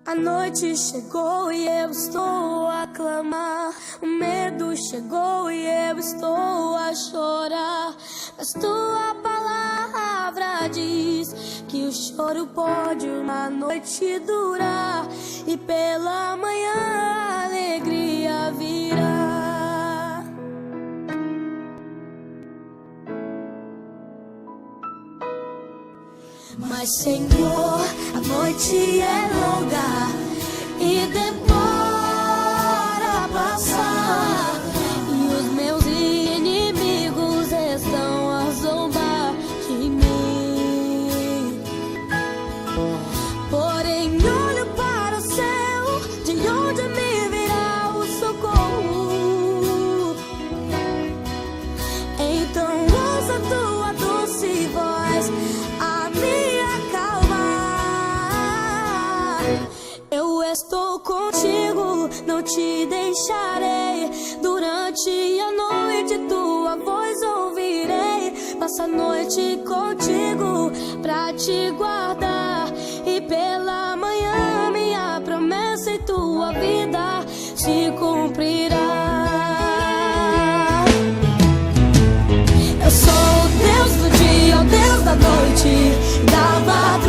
A noite chegou e eu estou a clamar. O medo chegou e eu estou a chorar. Mas tua palavra diz que o choro pode uma noite durar, e pela manhã a alegria virá. Mas Senhor, a noite é longa e demora a passar, e os meus inimigos estão a zombar de mim. Porém olho para o céu, de onde me virá o socorro. Então ouça a tua doce voz a me acalmar. Eu estou contigo, não te deixarei. Durante a noite tua voz ouvirei. Passo a noite contigo pra te guardar, e pela manhã minha promessa em tua vida se cumprirá. Eu sou o Deus do dia, o Deus da noite, da madrugada.